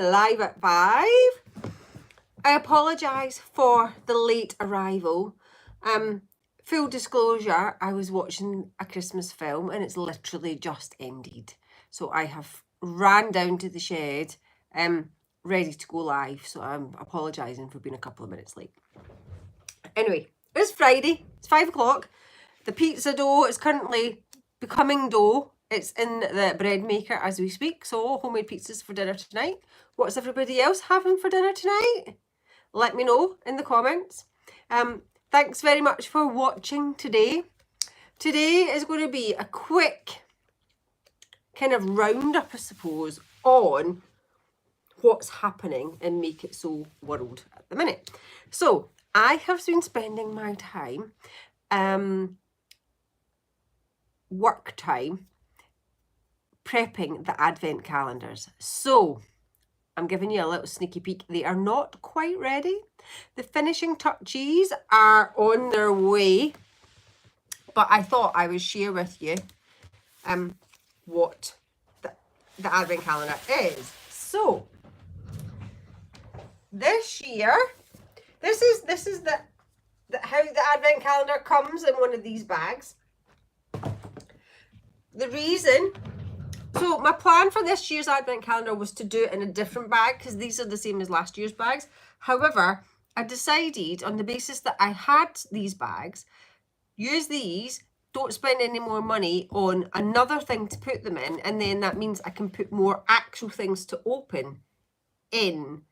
live at 5. I apologise for the late arrival. Full disclosure, I was watching a Christmas film and it's literally just ended. So I have ran down to the shed, ready to go live. So I'm apologising for being a couple of minutes late. Anyway, it's Friday, it's 5 o'clock. The pizza dough is currently becoming dough. It's in the bread maker as we speak. So homemade pizzas for dinner tonight. What's everybody else having for dinner tonight? Let me know in the comments. Thanks very much for watching today. Today is going to be a quick kind of roundup, I suppose, on what's happening in Make It So world at the minute. So I have been spending my time, work time, prepping the advent calendars. So I'm giving you a little sneaky peek. They are not quite ready. The finishing touches are on their way, but I thought I would share with you what the advent calendar is. So this year, this is the how the advent calendar comes in one of these bags. The reason, so my plan for this year's advent calendar was to do it in a different bag because these are the same as last year's bags. However, I decided on the basis that I had these bags, use these, don't spend any more money on another thing to put them in, and then that means I can put more actual things to open in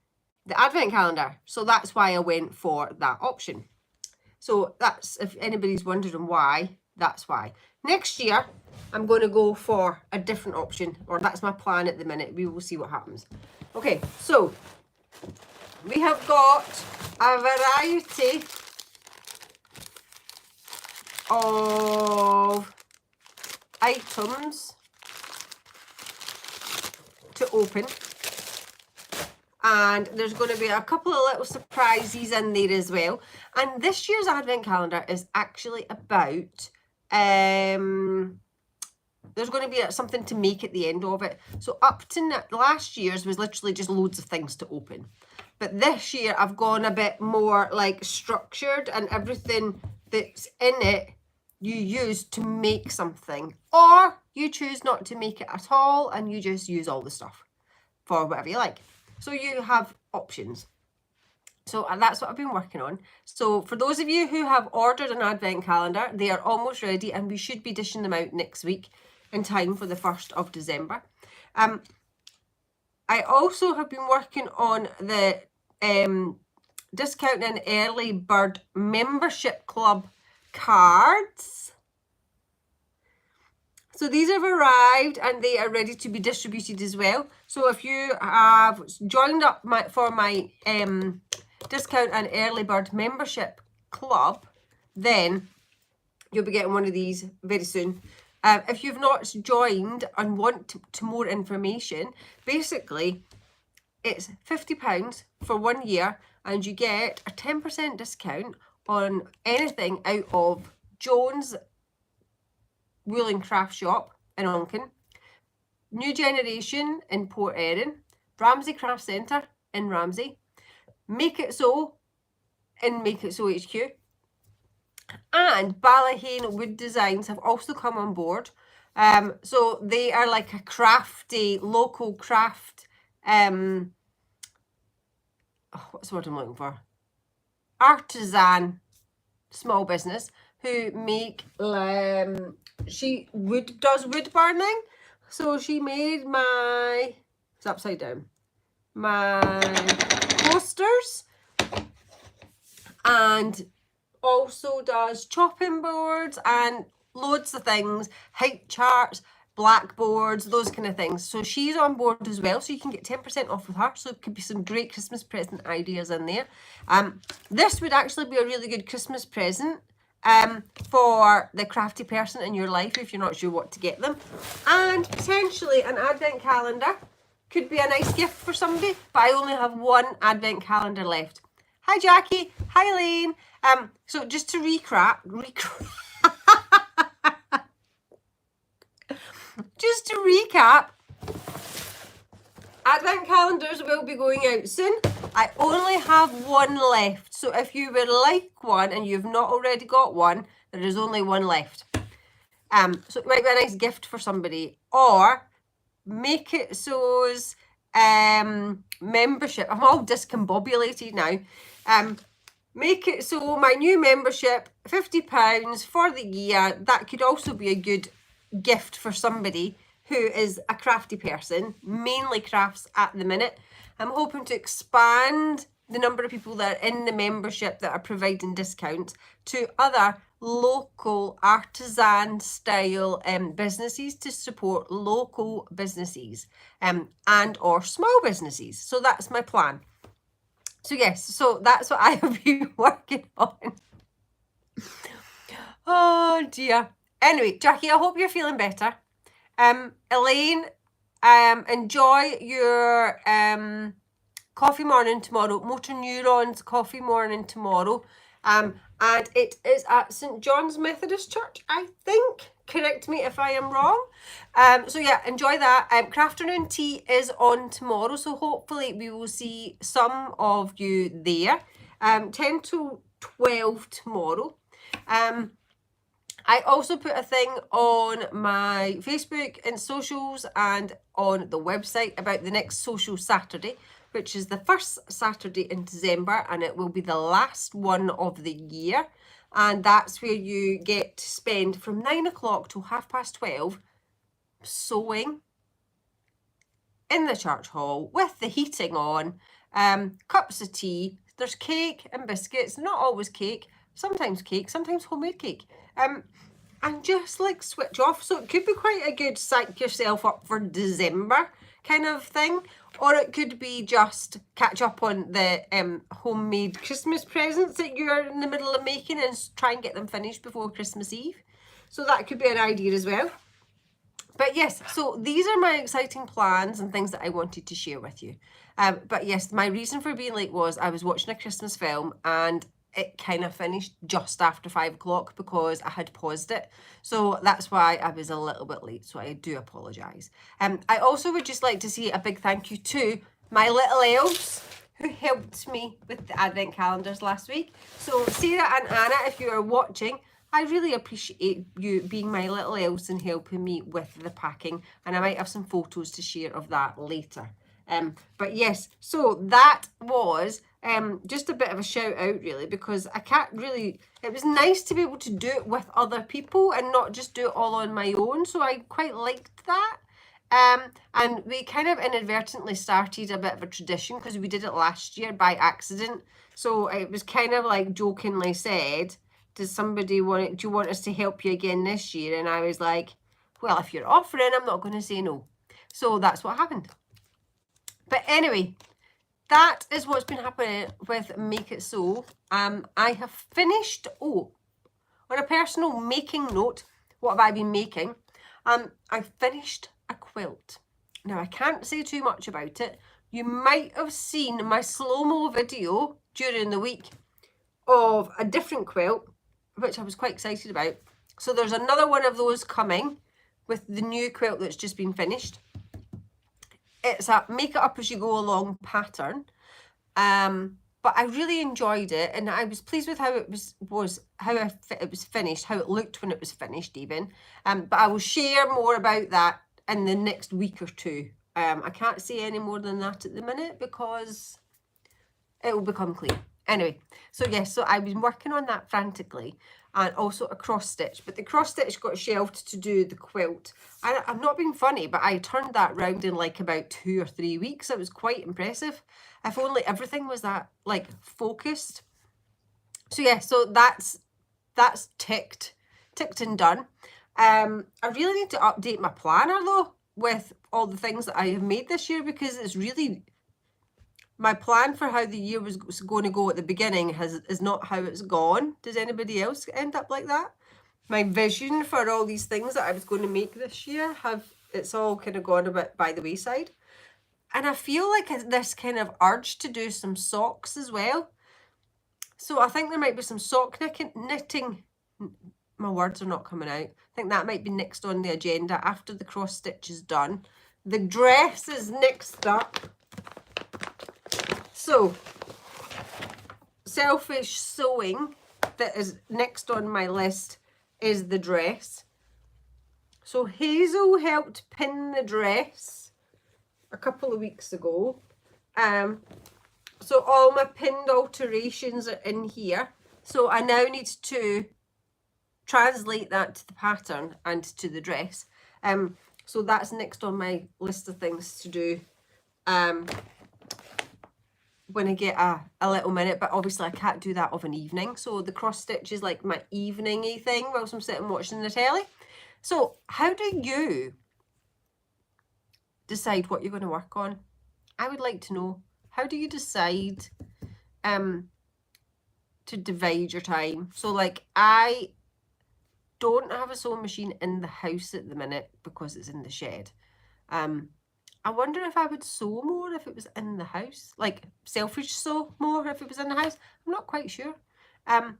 the advent calendar. So that's why I went for that option. So that's, if anybody's wondering why, that's why. Next year, I'm going to go for a different option, or that's my plan at the minute. We will see what happens. Okay, so we have got a variety of items to open. And there's going to be a couple of little surprises in there as well. And this year's advent calendar is actually about, there's going to be something to make at the end of it. So up to last year's was literally just loads of things to open. But this year I've gone a bit more like structured, and everything that's in it you use to make something. Or you choose not to make it at all and you just use all the stuff for whatever you like. So you have options. So that's what I've been working on. So for those of you who have ordered an advent calendar, they are almost ready and we should be dishing them out next week in time for the 1st of December. I also have been working on the discount and early bird membership club cards. So these have arrived and they are ready to be distributed as well. So if you have joined up for my discount and early bird membership club, then you'll be getting one of these very soon. If you've not joined and want to more information, basically it's £50 for 1 year and you get a 10% discount on anything out of Jones Wool and Craft Shop in Onken, New Generation in Port Erin, Ramsey Craft Centre in Ramsey, Make It So in Make It So HQ, and Ballahane Wood Designs have also come on board. So they are like a crafty, local craft, what's the word I'm looking for? Artisan small business who make, she does wood burning. So she made my, it's upside down, my posters, and also does chopping boards and loads of things, height charts, blackboards, those kind of things. So she's on board as well, so you can get 10% off with her. So it could be some great Christmas present ideas in there. This would actually be a really good Christmas present for the crafty person in your life if you're not sure what to get them. And potentially an advent calendar could be a nice gift for somebody, but I only have one advent calendar left. Hi Jackie, hi Lane. So just to recap, Advent calendars will be going out soon. I only have one left. So if you would like one and you've not already got one, there is only one left. So it might be a nice gift for somebody. Or Make It So's membership. I'm all discombobulated now. Make It So, my new membership, £50 for the year. That could also be a good gift for somebody who is a crafty person, mainly crafts at the minute. I'm hoping to expand the number of people that are in the membership that are providing discounts to other local artisan style businesses to support local businesses and or small businesses. So that's my plan. So yes, so that's what I have been working on. Oh dear. Anyway, Jackie, I hope you're feeling better. Elaine, enjoy your coffee morning tomorrow, Motor Neurons coffee morning tomorrow. And it is at St. John's Methodist Church, I think. Correct me if I am wrong. So yeah, enjoy that. Crafternoon tea is on tomorrow, so hopefully we will see some of you there. 10 to 12 tomorrow. I also put a thing on my Facebook and socials and on the website about the next Social Saturday, which is the first Saturday in December, and it will be the last one of the year. And that's where you get to spend from 9 o'clock till 12:30 sewing in the church hall with the heating on, cups of tea. There's cake and biscuits, not always cake, sometimes homemade cake. And just like switch off. So it could be quite a good psych yourself up for December kind of thing. Or it could be just catch up on the homemade Christmas presents that you're in the middle of making and try and get them finished before Christmas Eve. So that could be an idea as well. But yes, so these are my exciting plans and things that I wanted to share with you. But yes, my reason for being late was I was watching a Christmas film and it kind of finished just after 5 o'clock because I had paused it. So that's why I was a little bit late. So I do apologise. I also would just like to say a big thank you to my little elves who helped me with the advent calendars last week. So Sarah and Anna, if you are watching, I really appreciate you being my little elves and helping me with the packing. And I might have some photos to share of that later. But yes, so that was just a bit of a shout out really, because I can't really, it was nice to be able to do it with other people and not just do it all on my own. So I quite liked that. And we kind of inadvertently started a bit of a tradition because we did it last year by accident. So it was kind of like jokingly said, does somebody do you want us to help you again this year? And I was like, well, if you're offering, I'm not going to say no. So that's what happened. But anyway, that is what's been happening with Make It So. I have finished, on a personal making note, what have I been making? I finished a quilt. Now, I can't say too much about it. You might have seen my slow-mo video during the week of a different quilt, which I was quite excited about. So there's another one of those coming with the new quilt that's just been finished. It's a make it up as you go along pattern. But I really enjoyed it and I was pleased with how it was finished, how it looked when it was finished even. But I will share more about that in the next week or two. I can't say any more than that at the minute because it will become clear. Anyway, so yes, so I've been working on that frantically and also a cross stitch, but the cross stitch got shelved to do the quilt. And I'm not being funny, but I turned that round in like about 2 or 3 weeks. It was quite impressive. If only everything was that like focused. So yeah, so that's ticked and done. I really need to update my planner though with all the things that I have made this year because it's really, my plan for how the year was going to go at the beginning is not how it's gone. Does anybody else end up like that? My vision for all these things that I was going to make this year, it's all kind of gone a bit by the wayside. And I feel like this kind of urge to do some socks as well. So I think there might be some sock knitting. My words are not coming out. I think that might be next on the agenda after the cross stitch is done. the dress is next up. So, selfish sewing that is next on my list is the dress. So Hazel helped pin the dress a couple of weeks ago. So all my pinned alterations are in here. So I now need to translate that to the pattern and to the dress. So that's next on my list of things to do when I get a little minute, but obviously I can't do that of an evening. So the cross stitch is like my evening-y thing whilst I'm sitting watching the telly. So how do you decide what you're going to work on? I would like to know. How do you decide to divide your time? So like I don't have a sewing machine in the house at the minute because it's in the shed. I wonder if I would sew more if it was in the house, like selfish sew more if it was in the house. I'm not quite sure. And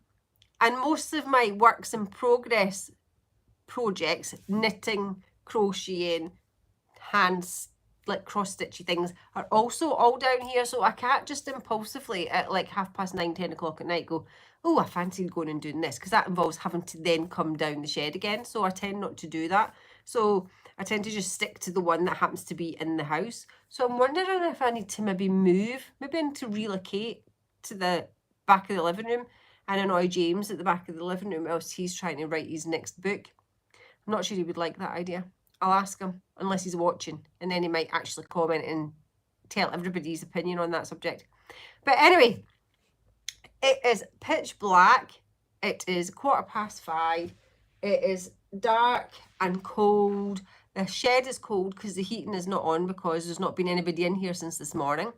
most of my works in progress projects, knitting, crocheting, hands, like cross-stitchy things, are also all down here. So I can't just impulsively at like 9:30, 10 o'clock at night go, oh, I fancy going and doing this, because that involves having to then come down the shed again. So I tend not to do that. So I tend to just stick to the one that happens to be in the house. So I'm wondering if I need to maybe move, maybe I need to relocate to the back of the living room and annoy James at the back of the living room whilst he's trying to write his next book. I'm not sure he would like that idea. I'll ask him, unless he's watching, and then he might actually comment and tell everybody's opinion on that subject. But anyway, it is pitch black. It is 5:15. It is dark and cold. The shed is cold because the heating is not on because there's not been anybody in here since this morning.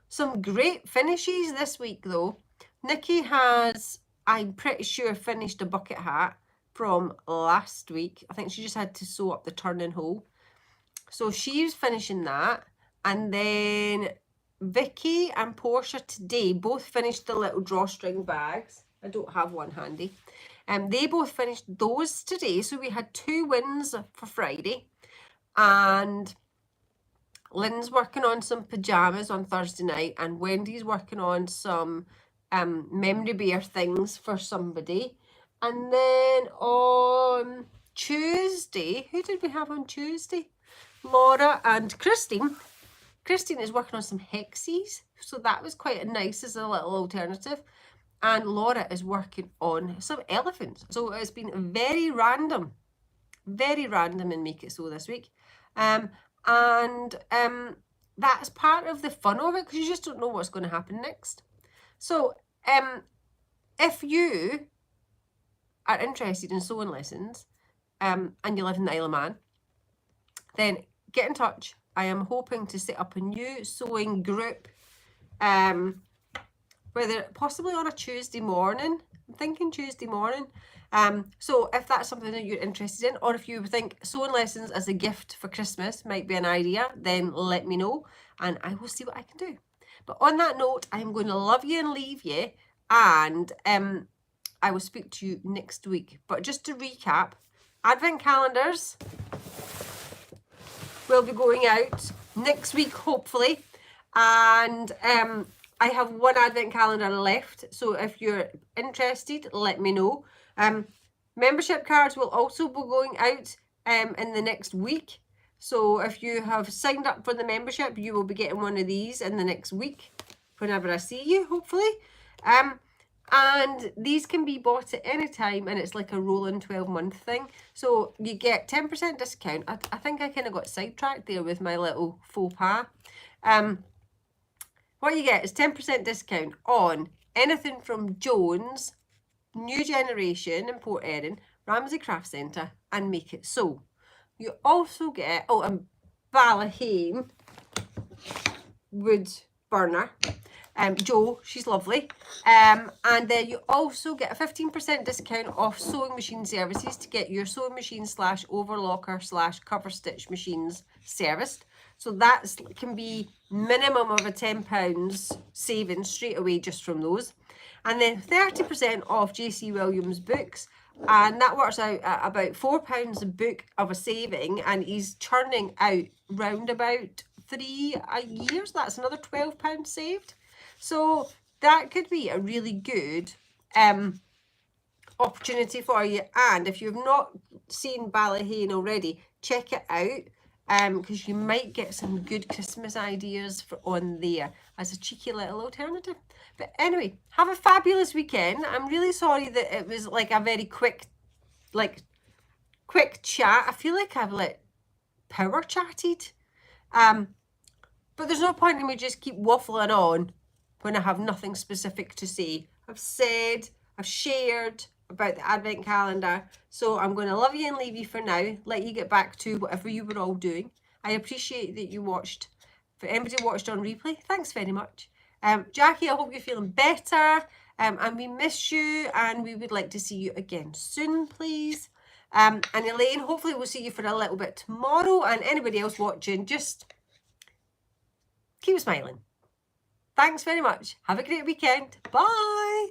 Some great finishes this week though. Nikki has, I'm pretty sure, finished a bucket hat from last week. I think she just had to sew up the turning hole. So she's finishing that. And then Vicky and Portia today both finished the little drawstring bags. I don't have one handy. They both finished those today. So we had 2 wins for Friday. And Lynn's working on some pajamas on Thursday night. And Wendy's working on some memory bear things for somebody. And then on Tuesday, who did we have on Tuesday? Laura and Christine. Christine is working on some hexies, so that was quite nice as a little alternative. And Laura is working on some elephants. So it's been very random in Make It Sew this week. And that's part of the fun of it, because you just don't know what's going to happen next. So if you are interested in sewing lessons and you live in the Isle of Man, then get in touch. I am hoping to set up a new sewing group, whether possibly on a Tuesday morning. I'm thinking Tuesday morning. So if that's something that you're interested in, or if you think sewing lessons as a gift for Christmas might be an idea, then let me know and I will see what I can do. But on that note, I'm going to love you and leave you, and I will speak to you next week. But just to recap, advent calendars will be going out next week, hopefully. And I have 1 advent calendar left. So if you're interested, let me know. Membership cards will also be going out in the next week. So if you have signed up for the membership, you will be getting one of these in the next week, whenever I see you, hopefully. And these can be bought at any time, and it's like a rolling 12-month thing. So you get 10% discount. I think I kind of got sidetracked there with my little faux pas. What you get is 10% discount on anything from Jones, New Generation in Port Erin, Ramsey Craft Centre, and Make It Sew. You also get, and Ballahane wood burner. Jo, she's lovely. And then you also get a 15% discount off sewing machine services to get your sewing machine / overlocker / cover stitch machines serviced. So that can be minimum of a £10 saving straight away just from those. And then 30% off JC Williams books and that works out at about £4 a book of a saving, and he's churning out round about 3 a year, so that's another £12 saved. So that could be a really good opportunity for you. And if you've not seen Ballahane already, check it out, because you might get some good Christmas ideas on there as a cheeky little alternative. But anyway, have a fabulous weekend. I'm really sorry that it was like a very quick chat. I feel like I've power chatted. But there's no point in me just keep waffling on when I have nothing specific to say. I've shared about the Advent calendar. So I'm going to love you and leave you for now. Let you get back to whatever you were all doing. I appreciate that you watched. For anybody watched on replay, thanks very much. Jackie, I hope you're feeling better. And we miss you, and we would like to see you again soon, please. And Elaine, hopefully we'll see you for a little bit tomorrow. And anybody else watching, just keep smiling. Thanks very much. Have a great weekend. Bye.